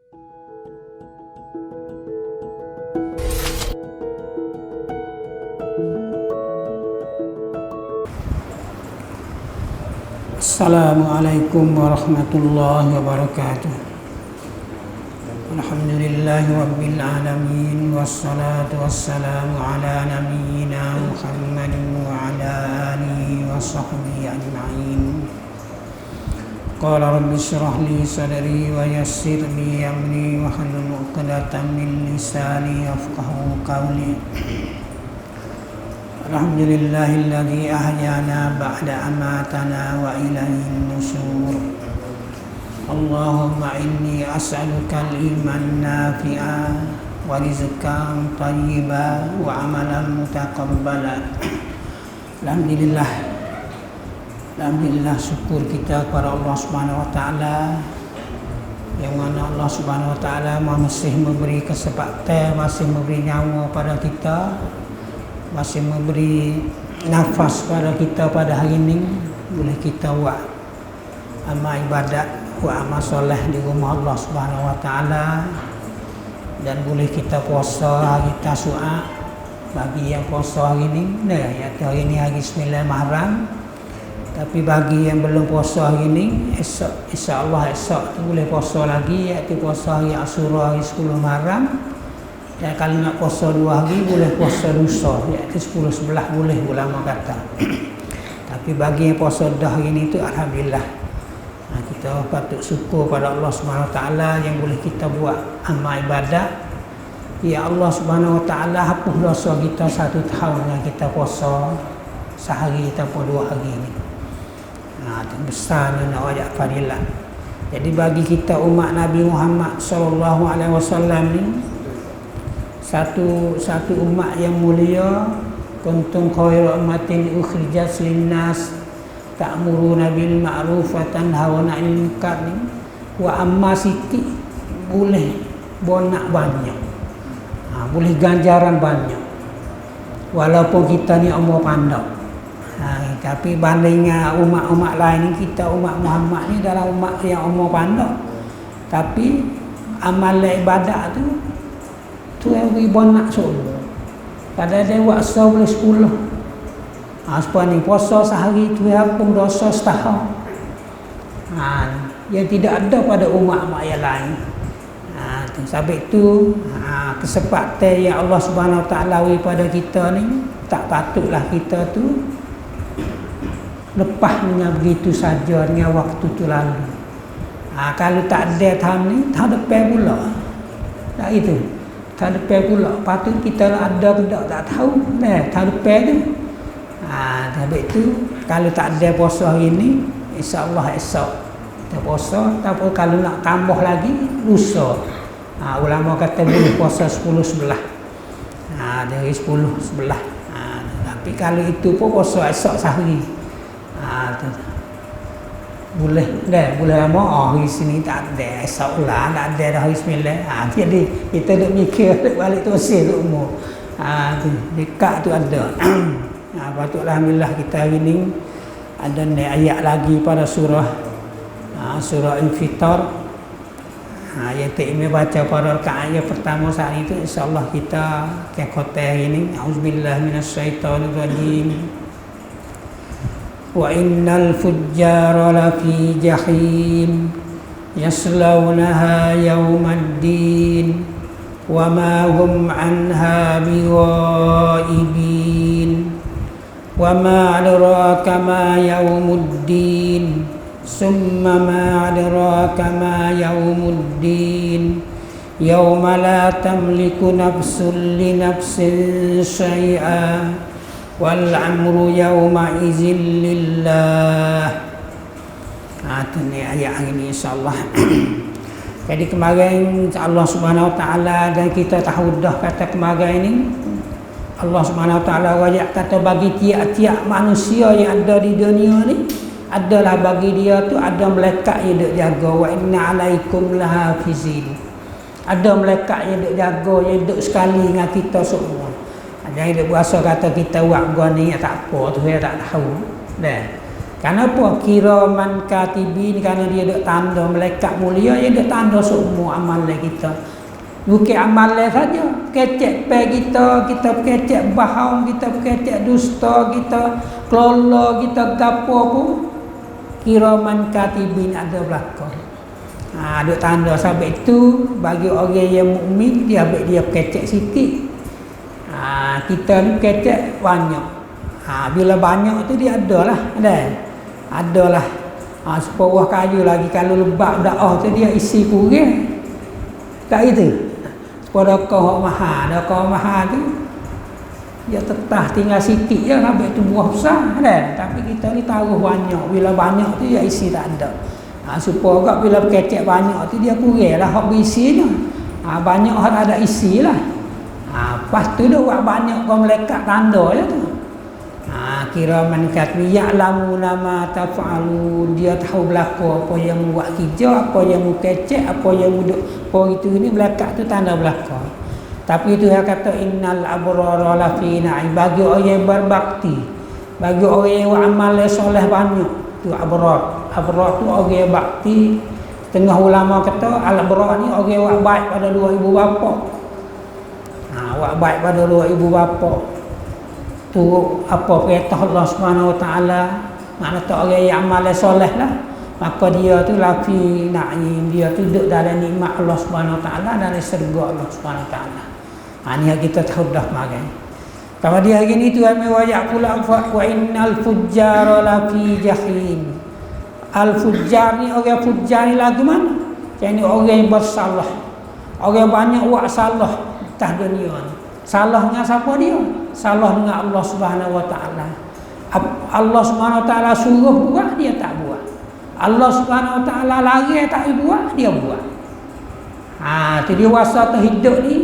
Assalamualaikum warahmatullahi wabarakatuh. Alhamdulillahi rabbil alamin, wassalatu wassalamu ala nabiyyina Muhammadin wa ala alihi wa sahbihi ajma'in. Qala rabbi shrah li sadri wa yassir li amri wa hlul 'uqdatam min lisani yafqahu qawli. Alhamdulillahilladzi ahyana ba'da amatana wa ilaihin nusyur. Allahumma inni as'aluka al-iman nafi'a wa rizqan thayyiban wa amalan mutaqabbalan. Alhamdulillah syukur kita kepada Allah Subhanahu wa taala, yang mana Allah Subhanahu wa taala masih memberi kesempatan, masih memberi nyawa pada kita, masih memberi nafas pada kita pada hari ini, boleh kita buat amal ibadat, buat amal soleh di rumah Allah Subhanahu wa taala, dan boleh kita puasa hari Tasu'a. Bagi yang puasa hari ini, iaitu hari ini hari 9 Muharram. Tapi bagi yang belum puasa hari ini, esok insya-Allah esok boleh puasa lagi, iaitu puasa hari Asyura hari 10 Muharram. Dan kalau nak puasa 2 hari, boleh puasa lusa, iaitu 10-11 boleh ulama kata. Tapi bagi yang puasa dah hari ini tu, alhamdulillah, kita patut syukur pada Allah Subhanahu wa taala yang boleh kita buat amal ibadat. Ya Allah Subhanahu wa taala hapus dosa kita 1 tahun yang kita puasa sehari tanpa 2 hari ni. Itu besarnya nak wajak fadilat. Jadi bagi kita umat Nabi Muhammad sallallahu alaihi wasallam ni, satu umat yang mulia, kuntum khairu ummatin ukhrijat linnas ta'muruna bil ma'ruf wa tanhauna 'anil munkar, wa amma sikit boleh bonak banyak, boleh ganjaran banyak, walaupun kita ni umur pandai. Tapi banding umat-umat lain ni, kita umat Muhammad ni dalam umat yang umur pandai, tapi amal ibadat tu yang ribuan nak semua. Kadang-kadang buat boleh 10. Sebab ni puasa sehari tu hapung dosa setahun. Yang tidak ada pada umat-umat yang lain. Sebab itu kesempatan yang Allah Subhanahu wa taala beri pada kita ni, tak patutlah kita tu lepas dengan begitu saja, dengan waktu tu lalu. Kalau tak ada tahun ni, tahun depan pula. Tak itu. Tahun depan pula, patut kita ada ke tak tahu. Tahun depan tu. Tapi itu kalau tak ada puasa hari ni, insya-Allah esok kita puasa. Tapi kalau nak tambah lagi, lusa. Ulama kata boleh puasa 10-11. Dari 10-11. Tapi kalau itu pun puasa esok sehari. Boleh lama hari sini tak ada, esok lah tak ada dah hari 9. Jadi kita duk mikir balik tu sih tu umur. Dekat tu ada. Patutlah alhamdulillah kita hari ni ada ayat lagi pada surah Al-Fitar. Yang Imam baca pada rakaat ayat pertama saat itu, insya-Allah kita ke kota hari ni. Auzubillahi minasyaitonir rajim. Wa innal fujjara lafi jahim yaslaunaha yawmaddin wa ma hum anha bighaibin wa ma adraka ma yawmuddin summa ma adraka ma yawmuddin yawma la tamliku nafsun li nafsin syai'a wal amru yawma izin lillah. Itu ni ayat hari ni insya-Allah. Jadi kemarin Allah Subhanahu wa taala, dan kita tahu dah kata kemarin ni Allah Subhanahu wa taala wajak kata bagi tiap-tiap manusia yang ada di dunia ni, adalah bagi dia tu ada malaikat yang duk jaga. Wa inna alaikum lahafizin. Ada malaikat yang duk jaga, yang duk sekali dengan kita semua. Ada yang duk berasa kata kita buat gua ni tak apa tu, saya tak tahu. Kenapa kiraman katibin? Karena dia ada tanda malaikat mulia yang ada tanda semua amalan kita. Bukan amalan saja, kecek pe kita kecek bohong, kita kecek dusta, kita kelola, kita gapo pun kiraman katibin ada belakang. Ada tanda sampai itu bagi orang yang mukmin dia ambil dia kecek sikit. Kita ni kecek banyak. Bila banyak tu dia adalah sebuah kayu lagi kalau lebak dakwah tu dia isi kurang. Tak itu. Pada kau mahal tu dia tetah tinggal sikit je sampai tu buah besar tapi kita ni taruh banyak. Bila banyak tu dia isi tak ada. Supaya bila kecek banyak tu dia kurang lah hak berisinya. Banyak hak ada isi lah. Lepas tu dia buat banyak kau melekat tanda je tu. Kiraman katbi ya'lamuna ma taf'alun. Dia tahu berlaku apa yang buat kerja, apa yang kecek, apa yang duduk apa itu ni melekat tu tanda berlaku. Tapi itu dia kata innal abrara lafi na'im. Bagi orang yang berbakti, bagi orang yang amal soleh banyak, tu abrar. Abrar tu orang yang bakti. Setengah ulama kata al-abrar ni orang yang baik pada dua ibu bapa. Buat baik pada dua ibu bapa. Tu apa perintah Allah Subhanahu Wa Taala, makna tu orang yang amal soleh lah, maka dia tu lafi na'im, dia tu duduk dalam nikmat Allah Subhanahu Wa Taala, dalam syurga Allah Subhanahu Wa Taala. Ni kita tahu dah mari. Kalau dia hari ni tu kami wajak pula wa innal fujjara lafi jahim. Al fujjar ni orang fujjar ni lagu mana? Yang ni orang yang bersalah. Orang banyak buat salah atas dunia ni. Salah dengan siapa dia? Salah dengan Allah Subhanahu Wa Taala. Allah Subhanahu Wa Taala suruh buat dia tak buat. Allah Subhanahu Wa Taala larang tak buat dia buat. Tu dia wasa terhidup ni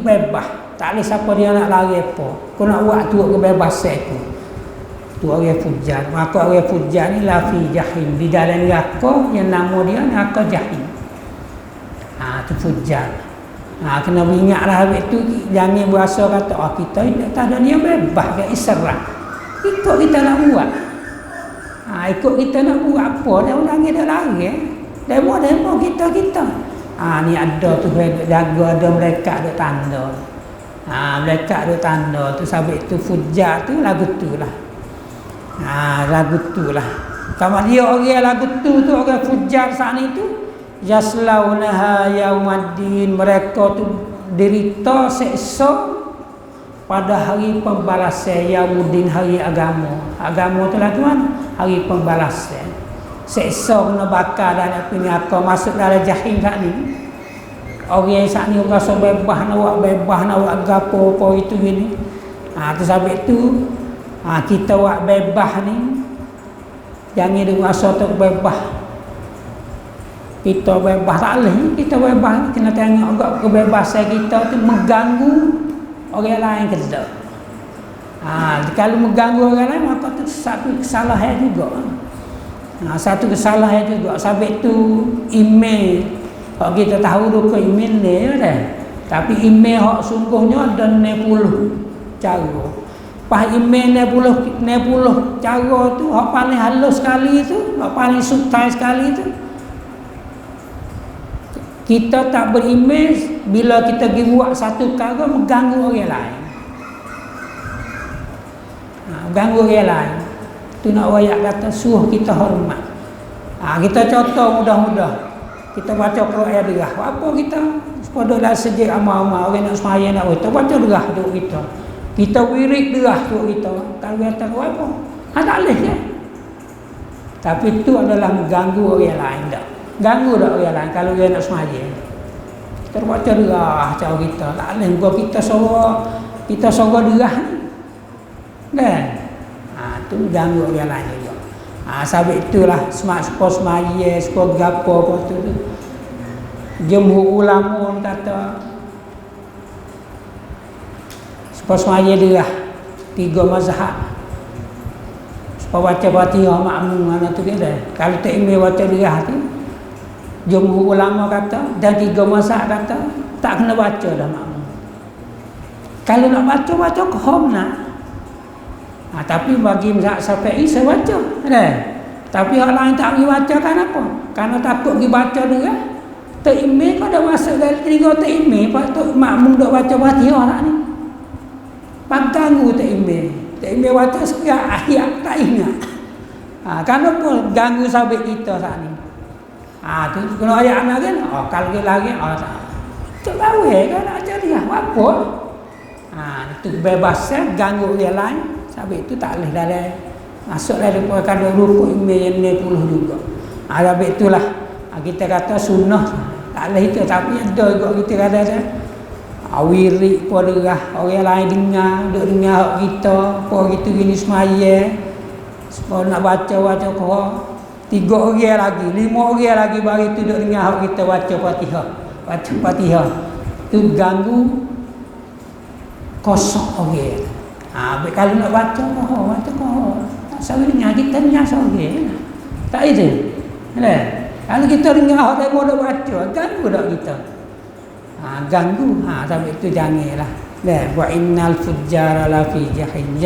bebas. Tak boleh siapa dia nak larang apa. Kau nak buat tu kebebasan tu. Tu orang fujjar. Maka orang fujjar ni lafi jahim. Di dalam neraka yang nama dia neraka jahim. Tu fujjar. Kena ingatlah habis tu jangan berasa kata kita tak ada niat bebas ke israf. Ikut kita nak buat. Ikut kita nak buat apa dah orang dia lari. Demo kita. Ni ada tu jaga ada mereka ada tanda. Mereka ada tanda tu sampai tu fujjar tu lagu tu lah. Lagu tu lah. Kalau dia orang lagu tu orang fujjar saat ni tu yaslaunaha yaumaddin, mereka tu derita seksa pada hari pembalasan yaumuddin, hari agama. Agama tu lah tuan, hari pembalasan. Seksa kena bakar dan api neraka, masuk dalam jahim saat ni. Orang yang saat ni rasa bebas nak buat gapo apa itu gini. Tu sebab tu kita buat bebas ni jangan dia rasa tu bebas. Kita bebas tak boleh, kita bebas kena tengok agak kebebasan kita tu mengganggu orang lain ke tak. Kalau mengganggu orang lain maka tu satu kesalahan juga. Satu kesalahan juga. Sebab tu email, kalau kita tahu tu ke email ni dah. Tapi email hak sungguhnya ada 90 cara. Pas email 90 cara tu hak paling halus sekali tu, hak paling subtil sekali tu. Kita tak berimej bila kita pergi buat satu perkara mengganggu orang lain. Mengganggu orang lain. Tu nak wayak kata suruh kita hormat. Kita contoh mudah-mudah. Kita baca Quran derah. Apa kita? Pada dalam sejak amal-amal orang nak sembahyang nak kita baca derah duk kita. Kita wirid derah duk kita. Kalau kata apa? Tak boleh je. Tapi itu adalah mengganggu orang lain dak. Ganggu tak orang lain kalau dia nak sembahyang. Kita baca derah cara kita. Tak boleh kita suruh derah ni. Kan? Tu ganggu orang lain juga. Sebab itulah supaya sembahyang, supaya gapo apa tu. Jumhur ulama kata supaya sembahyang derah 3 mazhab. Supaya baca Fatihah makmum mana tu dia dah. Kalau tak imam baca derah tu jumhur ulama kata dan 3 mazhab kata tak kena baca dah makmum. Kalau nak baca qom nak. Tapi bagi mazhab Syafi'i saya baca. Tapi orang lain tak pergi baca kan apa? Karena takut pergi baca juga. Tok Imam kau dah masuk dalam telinga Tok Imam, Pak Tok makmum dok baca Fatihah tak ni. Paganggu Tok Imam. Tok Imam baca sekian ayat tak ingat. Kenapa ganggu sahabat kita saat ni? Tu kalau ayat anak kan, kalau lagi tak. Tak tahu kan nak jadi apa? Itu kebebasan ganggu orang lain. Sahabat itu tak boleh dalam masuk dalam perkara rukuk imam yang 90 juga. Sahabat itulah kita kata sunnah. Tak boleh itu, tapi ada juga kita kata wirid pada orang lain dengar, duk dengar hak kita, apa gitu gini semaya. Kalau nak baca kau 3 orang lagi, 5 orang lagi baru itu duk dengar hak kita baca Fatihah. Baca Fatihah. Itu ganggu kosong orang. Kalau nak baca kau. Tak salah dengar kita dengar seorang. Tak itu. Kalau kita dengar orang mau baca, ganggu tak kita? Ganggu. Tapi itu janganlah. Wa innal fujjara la fi jahim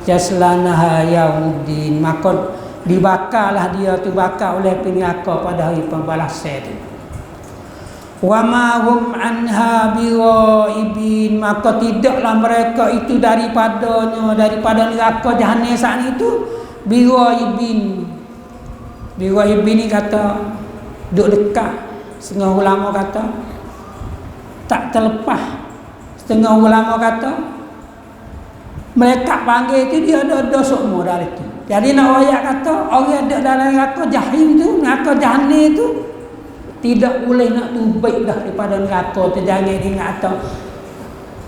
jaslanaha yaumuddin. Maka dibakarlah dia tu bakar oleh neraka pada hari pembalasan itu. Wa ma hum anha bighaibin. Maka tidaklah mereka itu daripada neraka jahanam saat itu bighaibin. Bighaibin ni kata duk dekat. Setengah ulama kata tak terlepas. Setengah ulama kata mereka panggil itu dia ada semua dari itu. Jadi nak ayat kata orang ada dalam neraka jahim tu, neraka jahanam itu tidak boleh nak tumbik dah daripada neraka tu. Jangan ingat atau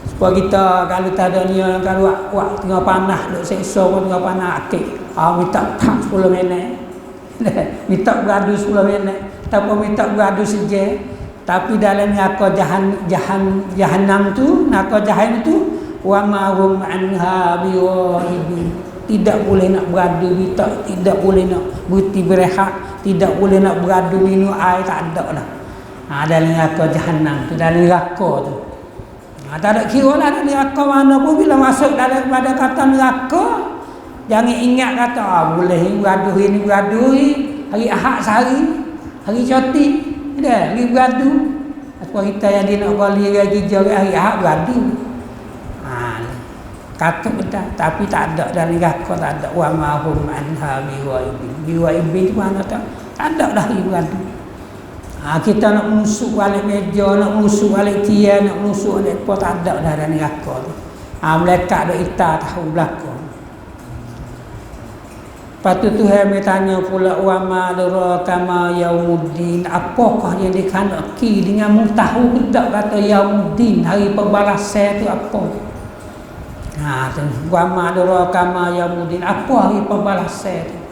supaya kita kalau tak ada ni kalau wak tengah panas duk seksa pun tengah panas akik. Minta tak 10 minit. Minta beradu 10 minit. Tak apa minta beradu saja. Tapi dalam neraka jahanam tu, neraka jahannam tu wa ma hum anha bighaibi. Tidak boleh nak beradu, tidak boleh nak berhenti berehat, tidak boleh nak beradu minum air, tak ada dah. Dalam neraka jahanam tu, dalam neraka tu. Tak ada kira lah dalam neraka mana pun bila masuk dalam pada kata neraka, jangan ingat kata boleh beradu ini beradu ni hari Ahad sehari, hari cuti, hari beradu. Apa kita yang dia nak balik lagi jauh hari Ahad beradu. Kata betul, tapi tak ada dalam neraka, tak ada wa ma hum anha bighaibin. Bighaibin tu mana tak ada dah beradu. Kita nak menusuk balik meja, nak menusuk balik tiang, nak menusuk balik apa, tak ada dah dalam neraka tu. Mereka ada ita tahu belakang. Lepas tu Tuhan bertanya pula wa ma adraka ma yaumuddin. Apakah yang dikandaki dengan tahu bedak kata yaumuddin, hari pembalasan tu apa? Wa ma adraka ma yaumuddin. Apa hari pembalasan tu?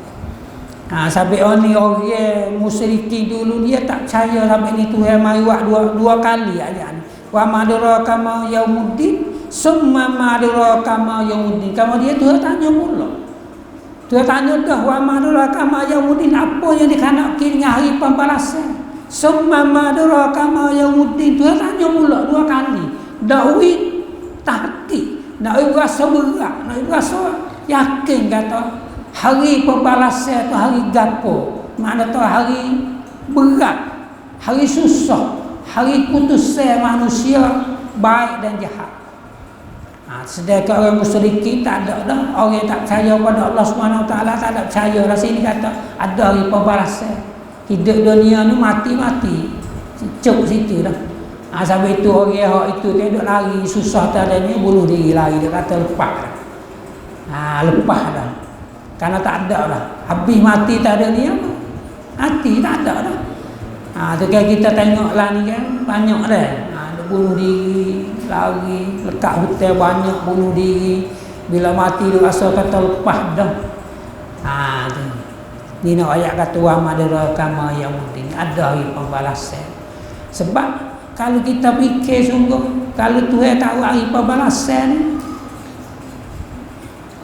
Sampai ni orang musyrikin dulu dia tak percaya sampai ni Tuhan mari buat dua kali ayat ni. Wa ma adraka ma yaumuddin, summa ma adraka ma yaumuddin. Kemudian Tuhan tanya pula. Tuhan tanya dah wa ma adraka ma yaumuddin, apa yang dikandaki dengan hari pembalasan? Summa ma adraka ma yaumuddin. Tuhan tanya pula 2 kali. Dakwit tahqiq. Nak rasa berat, nak rasa yakin kata hari pembalasan tu hari gapo. Mana tu hari berat, hari susah, hari putusan manusia baik dan jahat. Sedangkan orang musyrikin tak ada dah. Orang tak percaya pada Allah Subhanahu Taala tak ada percaya lah. Sini kata ada hari pembalasan. Hidup dunia ni mati-mati. Cuk situ dah. Sampai itu orang hak itu dia duk lari susah tadanya bunuh diri lari, dia kata lepas. Lepas dah. Karena tak ada dah. Habis mati tak ada ni apa? Mati tak ada dah. Tu kan kita tengok lah ni kan banyak dah. Dia bunuh diri, lari, lekat hotel banyak bunuh diri. Bila mati dia rasa kata lepas dah. Tu. Ni nak ayat kata wa madraka ma yaumuddin, ada hari pembalasan. Sebab kalau kita fikir sungguh, kalau Tuhan tahu hari pembalasan ni,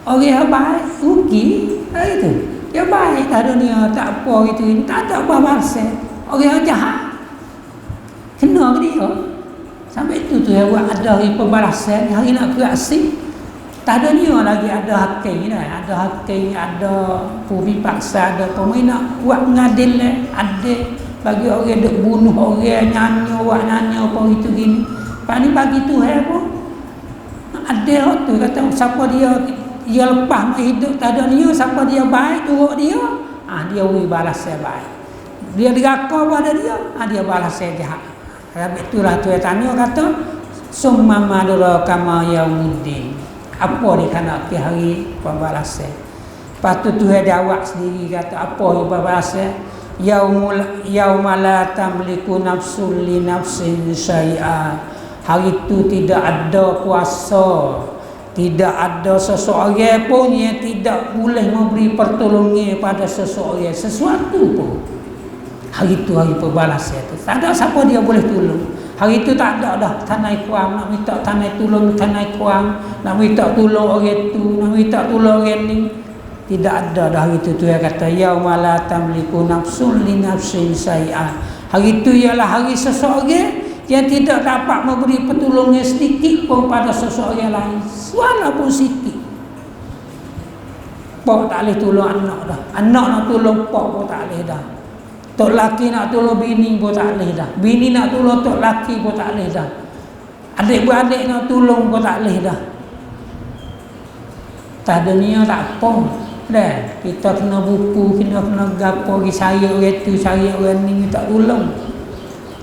orang yang baik rugi. Itu dia baik tak dunia tak apa gitu, tak ada pembalasan. Orang yang jahat kena ke dia. Sampai itu Tuhan buat ada hari pembalasan, hari nak beraksi. Tak ada ni lagi ada hakim dah, ada hakim, ada puri paksa, ada pemain nak buat mengadil adil bagi orang duk bunuh orang, nyanyi apa itu gini. Pak ni bagi Tuhan pun adil tu kata siapa dia lepas mak hidup tak ada ni, siapa dia baik turut dia, dia beri balas saya baik. Dia diraka pada dia, dia balas saya jahat. Habis itulah Tuhan tanya kata summa madra kama yaumuddin. Apa dia kena ke hari pembalasan? Lepas tu Tuhan jawab sendiri kata apa pembalasan? Yauma la tamliku nafsun li nafsin syai'a. Hari itu tidak ada kuasa, tidak ada seseorang pun yang tidak boleh memberi pertolongan pada seseorang sesuatu pun. Hari itu hari pembalasan itu. Tak ada siapa dia boleh tolong. Hari itu tak ada dah tanai kuang nak minta tanai tolong tanai kuang, nak minta tolong orang tu, nak minta tolong orang ni. Tidak ada dah hari itu. Tuhan kata yauma la tamliku nafsun li nafsin syai'a. Hari itu ialah hari seseorang yang tidak dapat memberi pertolongan sedikit pun pada seseorang lain, walaupun sikit. Pak tak boleh tolong anak dah. Anak nak tolong pak pun tak boleh dah. Tok laki nak tolong bini pun tak boleh dah. Bini nak tolong tok laki pun tak boleh dah. Adik-beradik nak tolong pun tak boleh dah. Tak ada niat tak apa. Dah, kita kena buku, kena gapo pergi cari orang tu, cari orang ni minta tolong.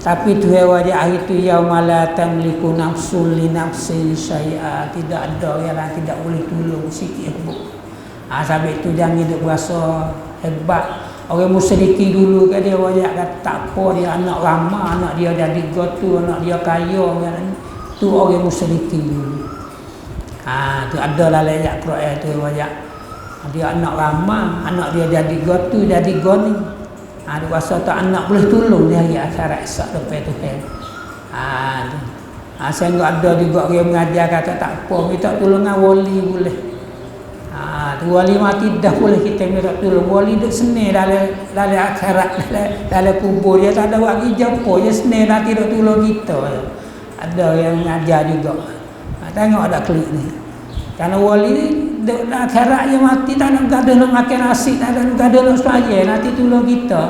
Tapi Tuhan wajah hari tu yauma la tamliku nafsun li nafsin syai'a. Tidak ada yang lain tidak boleh tolong sikit pun. Sampai tu jangan hidup berasa hebat. Orang musyriki dulu kan dia wajak kata tak apa, dia anak ramah, anak dia jadi gotu, anak dia kaya kan. Tu orang musyriki dulu. Tu ada lah ayat Quran tu wajak. Dia anak ramah, anak dia jadi gotu, jadi goni. Dia rasa tak anak boleh tolong dia hari akhirat esok depan Tuhan. Sehingga ada juga orang mengajar kata tak apa, minta tolongan wali boleh. Wali mati dah boleh kita minta tolong. Wali duk senang dalam akhirat, dalam kubur dia tak ada wagi jumpa, dia senang nanti duk tolong kita. Ada yang mengajar juga. Tengok ada klik ni. Karena wali ni duk dalam akhirat dia mati tak nak gaduh nak makan nasi, tak ada nak gaduh nak semaya, nanti tolong kita.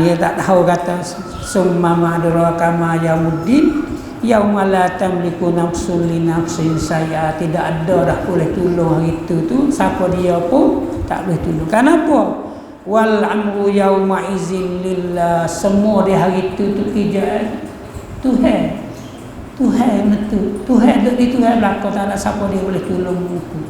Dia tak tahu kata summa madra kama yaumuddin. Yauma la tamliku nafsun li nafsin syai'a. Tidak ada dah boleh tolong hari itu tu, siapa dia pun tak boleh tolong. Kenapa? Wal amru yauma izin lillah. Semua di hari itu tu kerjaan Tuhan. Tuhan itu. Tuhan duk di Tuhan belaka, tak ada siapa dia boleh tolong aku.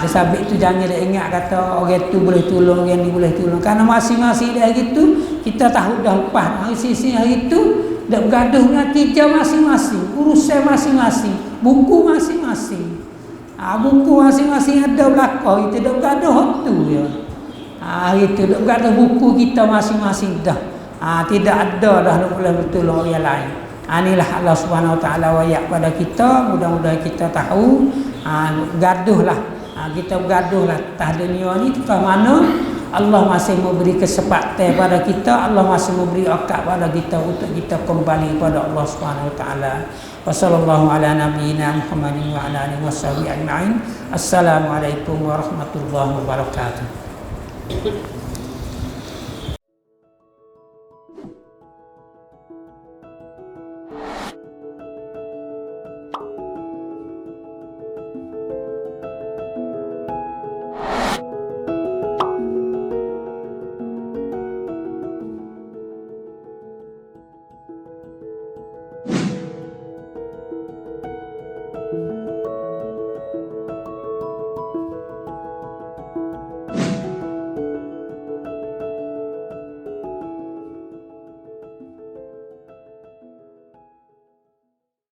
Sebab itu jangan dia ingat kata orang tu boleh tolong, orang ni boleh tolong. Karena masing-masing di hari itu kita tahu dah lepas. Sisi hari itu dah bergaduh dengan kerja masing-masing, urusan masing-masing, buku masing-masing. Buku masing-masing ada belakang, kita dah bergaduh tu ya. Itu dah bergaduh buku kita masing-masing dah. Tidak ada dah nak boleh bertolong orang lain. Inilah Allah Subhanahu Wa Taala wayak pada kita, mudah-mudahan kita tahu. Gaduhlah. Kita bergaduhlah atas dunia ni ke mana Allah masih memberi kesempatan pada kita, Allah masih memberi akal pada kita untuk kita kembali kepada Allah Subhanahu Wa Taala. Wassallallahu ala nabiyyina Muhammadin wa ala alihi washabihi ajma'in. Assalamualaikum warahmatullahi wabarakatuh.